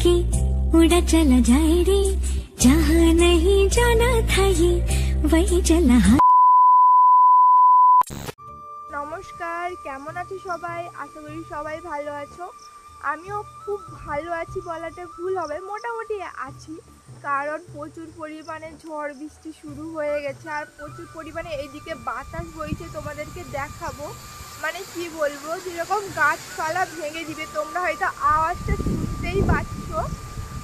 के उड़ा चला जाए रे, जहाँ नहीं जाना था ये वही चला। নমস্কার, কেমন আছো সবাই? আশা করি সবাই ভালো আছো। আমিও খুব ভালো আছি বলাটা ভুল হবে, মোটামুটি আছি। কারণ প্রচুর পরিমাণে ঝড় বৃষ্টি শুরু হয়ে গেছে আর প্রচুর পরিমাণে এইদিকে বাতাস বইছে। তোমাদেরকে দেখাবো, মানে কি বলবো, যেরকম গাছপালা ভেঙে দিবে। তোমরা হয়তো আওয়াজটা শুনতেই পাচ্ছ,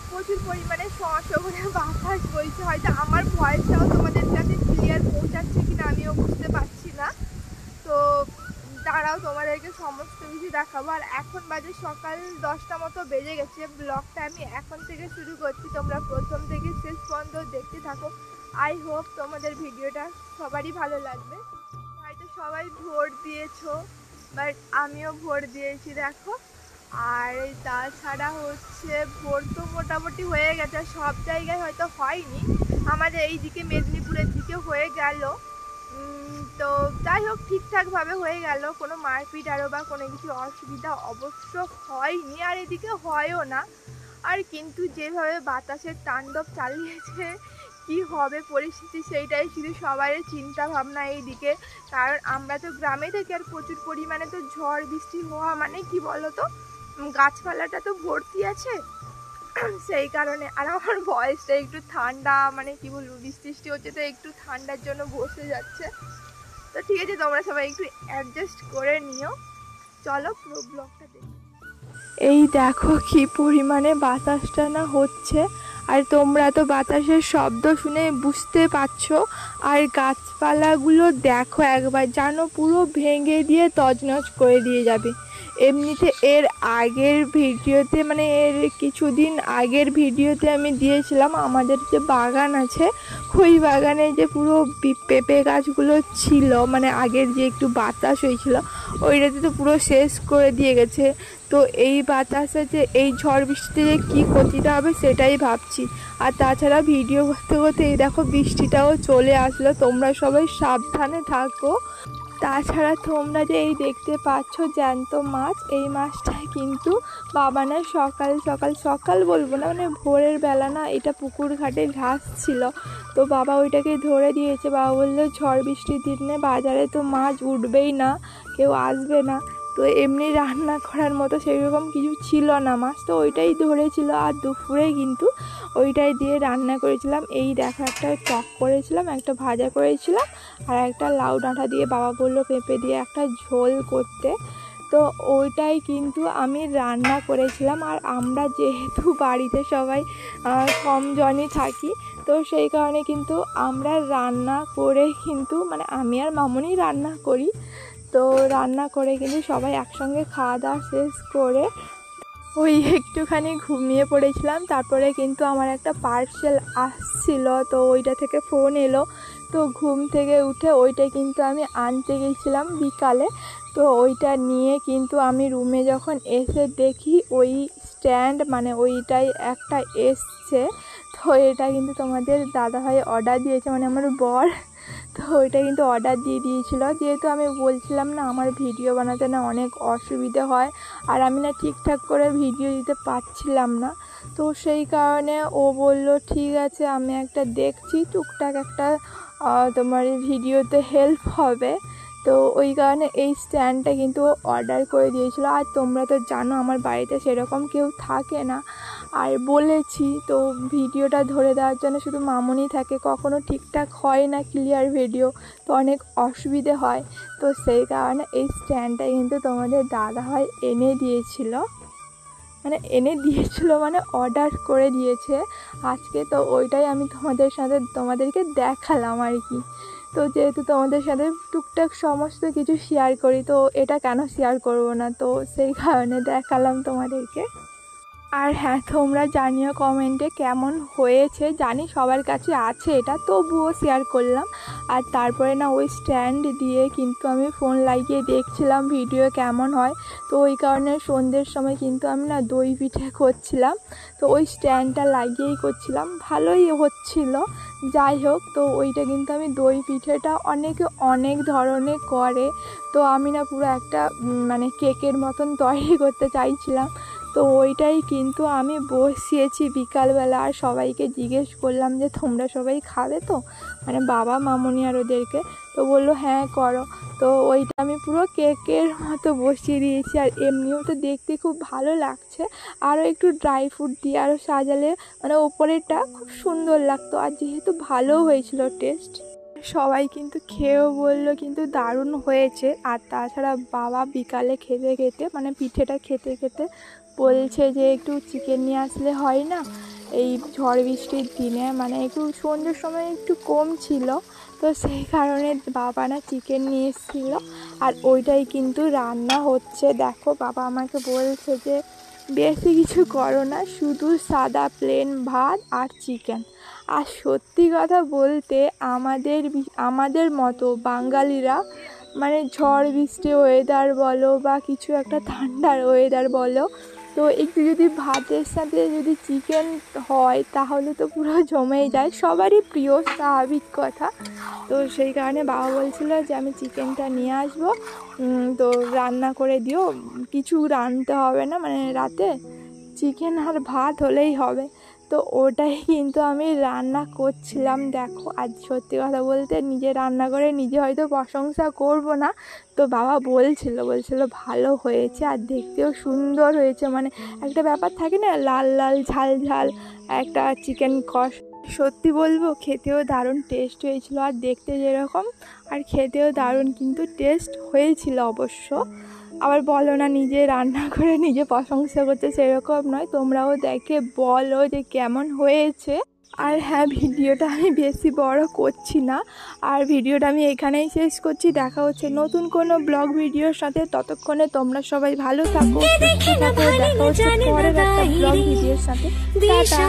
প্রচুর পরিমাণে সমস্যা করে বাতাস বইছে। হয়তো আমার ভয়েসটাও তোমাদের কাছে ক্লিয়ার পৌঁছাচ্ছে কিনা আমিও বুঝতে পারছি না। তো তারাও তোমাদেরকে সমস্ত কিছু দেখাবো। আর এখন বাজে সকাল 10টা মতো বেজে গেছে। ব্লগটা আমি এখন থেকে শুরু করছি, তোমরা প্রথম থেকে শেষ পর্যন্ত দেখতে থাকো। আই হোপ তোমাদের ভিডিওটা সবারই ভালো লাগবে। হয়তো সবাই ভোট দিয়েছো, বাট আমিও ভোট দিয়েছি দেখো। আর তাছাড়া হচ্ছে ভোট তো মোটামুটি হয়ে গেছে, সব জায়গায় হয়তো হয়নি, আমাদের এই দিকে মেদিনীপুরের দিকে হয়ে গেল। তো যাই হোক, ঠিকঠাকভাবে হয়ে গেল, কোনো মারপিট আরও বা কোনো কিছু অসুবিধা অবশ্য হয়নি, আর এদিকে হয়ও না। আর কিন্তু যেভাবে বাতাসের তাণ্ডব চালিয়েছে, কি হবে পরিস্থিতি সেইটাই শুধু সবাই চিন্তা ভাবনা এইদিকে। কারণ আমরা তো গ্রামে থাকি, আর প্রচুর পরিমাণে তো ঝড় বৃষ্টি হওয়া মানে কি বলো তো, গাছপালাটা তো ভর্তি আছে সেই কারণে। আর আমার ভয়েসটা একটু ঠান্ডা, মানে কি বলবো, বৃষ্টি হচ্ছে তো একটু ঠান্ডার জন্য বসে যাচ্ছে। তো ঠিক আছে, তোমরা সবাই একটু অ্যাডজাস্ট করে নিও। চলো পুরো ব্লগটা দেখো। এই দেখো কি পরিমাণে বাতাসটা না হচ্ছে, আর তোমরা তো বাতাসের শব্দ শুনে বুঝতে পারছো। আর গাছপালাগুলো দেখো একবার, যেন পুরো ভেঙে দিয়ে তছনছ করে দিয়ে যাবে। এমনিতে এর আগের ভিডিওতে, মানে এর কিছুদিন আগের ভিডিওতে আমি দিয়েছিলাম আমাদের যে বাগান আছে, ওই বাগানে যে পুরো পেঁপে গাছগুলো ছিল, মানে আগের যে একটু বাতাস হয়েছিল ওইটাতে তো পুরো শেষ করে দিয়ে গেছে। তো এই বাতাসে যে এই ঝড় বৃষ্টিতে যে কী ক্ষতিটা হবে সেটাই ভাবছি। আর তাছাড়া ভিডিও করতে করতে এই দেখো বৃষ্টিটাও চলে আসলো, তোমরা সবাই সাবধানে থাকো। তাছাড়া তোমরা যে এই দেখতে পাচ্ছ জ্যান্ত মাছ, এই মাছটা কিন্তু বাবানের সকাল সকাল সকাল বলবো না, মানে ভোরের বেলা না, এটা পুকুর ঘাটে ঘাস ছিল, তো বাবা ওইটাকে ধরে দিয়েছে। বাবা বললো ঝড় বৃষ্টির দিনে বাজারে তো মাছ উঠবেই না, কেউ আসবে না, তো এমনি রান্না করার মতো সেরকম কিছু ছিল না মাছ, তো ওইটাই ধরেছিল। আর দুপুরে কিন্তু ওইটাই দিয়ে রান্না করেছিলাম। এই দেখো, একটা টক করেছিলাম, একটা ভাজা করেছিলাম, আর একটা লাউ ডাঁটা দিয়ে বাবা বললো পেঁপে দিয়ে একটা ঝোল করতে, তো ওইটাই কিন্তু আমি রান্না করেছিলাম। আর আমরা যেহেতু বাড়িতে সবাই কম জনই থাকি, তো সেই কারণে কিন্তু আমরা রান্না করে কিন্তু, মানে আমি আর মামুনি রান্না করি, তো রান্না করে কিন্তু সবাই একসঙ্গে খাওয়া দাওয়া শেষ করে ওই একটুখানি ঘুমিয়ে পড়েছিলাম। তারপরে কিন্তু আমার একটা পার্সেল আসছিল, তো ওইটা থেকে ফোন এলো, তো ঘুম থেকে উঠে ওইটা কিন্তু আমি আনতে গেছিলাম বিকালে। তো ওইটা নিয়ে কিন্তু আমি রুমে যখন এসে দেখি ওই স্ট্যান্ড, মানে ওইটাই একটা এসছে, তো এটা কিন্তু তোমাদের দাদাভাই অর্ডার দিয়েছে, মানে আমার বর, তো ওইটা কিন্তু অর্ডার দিয়ে দিয়েছিল। যেহেতু আমি বলছিলাম না আমার ভিডিও বানাতে না অনেক অসুবিধে হয়, আর আমি না ঠিকঠাক করে ভিডিও দিতে পারছিলাম না, তো সেই কারণে ও বলল ঠিক আছে আমি একটা দেখছি, টুকটাক একটা তোমার ভিডিওতে হেল্প হবে। তো ওই কারণে এই স্ট্যান্ডটা কিন্তু অর্ডার করে দিয়েছিল। আর তোমরা তো জানো আমার বাড়িতে সেরকম কেউ থাকে না, আর বলেছি তো ভিডিওটা ধরে দেওয়ার জন্য শুধু মামুনি থাকে, কখনো ঠিকঠাক হয় না ক্লিয়ার ভিডিও, তো অনেক অসুবিধে হয়। তো সেই কারণে এই স্ট্যান্ডটা কিন্তু তোমাদের দাদাভাই এনে দিয়েছিল, মানে অর্ডার করে দিয়েছে আজকে। তো ওইটাই আমি তোমাদেরকে দেখালাম আর কি। তো যেহেতু তোমাদের সাথে টুকটাক সমস্ত কিছু শেয়ার করি, তো এটা কেন শেয়ার করব না, তো সেই কারণে দেখালাম তোমাদেরকে। আর হ্যাঁ, তোমরা জানিও কমেন্টে কেমন হয়েছে, জানি সবার কাছে আছে এটা, তবুও শেয়ার করলাম। আর তারপরে না ওই স্ট্যান্ড দিয়ে কিন্তু আমি ফোন লাগিয়ে দেখছিলাম ভিডিও কেমন হয়, তো ওই কারণে সন্ধ্যের সময় কিন্তু আমি না দই পিঠে করছিলাম, তো ওই স্ট্যান্ডটা লাগিয়েই করছিলাম, ভালোই হচ্ছিল। যাই হোক, তো ওইটা কিন্তু আমি দই পিঠেটা অনেকে অনেক ধরনের করে, তো আমি না পুরো একটা মানে কেকের মতন তৈরি করতে চাইছিলাম, তো ওইটাই কিন্তু আমি বসিয়েছি বিকালবেলা। আর সবাইকে জিজ্ঞেস করলাম যে তোমরা সবাই খাবে তো, মানে বাবা মামুনি আর ওদেরকে। তো বললো হ্যাঁ করো। তো ওইটা আমি পুরো কেকের মতো বসিয়ে দিয়েছি। আর এমনিও তো দেখতে খুব ভালো লাগছে, আরও একটু ড্রাই ফ্রুট দিয়ে আরও সাজালে মানে ওপরেরটা খুব সুন্দর লাগতো। আর যেহেতু ভালো হয়েছিল টেস্ট, সবাই কিন্তু খেয়েও বললো কিন্তু দারুণ হয়েছে। আর তাছাড়া বাবা বিকালে খেতে খেতে মানে পিঠেটা খেতে খেতে বলছে যে একটু চিকেন নিয়ে আসলে হয় না, এই ঝড় বৃষ্টির দিনে মানে একটু সন্ধ্যের সময় একটু কম ছিল, তো সেই কারণে বাবা না চিকেন নিয়ে এসেছিলো। আর ওইটাই কিন্তু রান্না হচ্ছে। দেখো বাবা আমাকে বলছে যে বেশি কিছু করো না, শুধু সাদা প্লেন ভাত আর চিকেন। আর সত্যি কথা বলতে আমাদের মতো বাঙালিরা মানে ঝড় বৃষ্টি ওয়েদার বলো বা কিছু একটা ঠান্ডার ওয়েদার বলো, তো একটু যদি ভাতের সাথে যদি চিকেন হয় তাহলে তো পুরো জমেই যায়, সবারই প্রিয়, স্বাভাবিক কথা। তো সেই কারণে বাবা বলছিল যে আমি চিকেনটা নিয়ে আসবো, তো রান্না করে দিও, কিছু রাঁধতে হবে না, মানে রাতে চিকেন আর ভাত হলেই হবে। তো ওটাই কিন্তু আমি রান্না করছিলাম। দেখো আজ সত্যি কথা বলতে নিজে রান্না করে নিজে হয়তো প্রশংসা করব না, তো বাবা বলছিল ভালো হয়েছে আর দেখতেও সুন্দর হয়েছে। মানে একটা ব্যাপার থাকে না, লাল লাল ঝাল ঝাল একটা চিকেন কষ। সত্যি বলবো খেতেও দারুণ টেস্ট হয়েছিল, আর দেখতে যেরকম আর খেতেও দারুণ কিন্তু টেস্ট হয়েছিল অবশ্য। আবার বলো না নিজে রান্না করে নিজে প্রশংসা করতে, সেরকম নয়, তোমরাও দেখে বলো যে কেমন হয়েছে। আর হ্যাঁ, ভিডিওটা আমি বেশি বড় করছি না, আর ভিডিওটা আমি এখানেই শেষ করছি। দেখা হচ্ছে নতুন কোনো ব্লগ ভিডিওর সাথে, ততক্ষণে তোমরা সবাই ভালো থাকো, সুস্থ থাকো। দেখা হচ্ছে পরের একটা ব্লগ ভিডিওর সাথে। টাটা।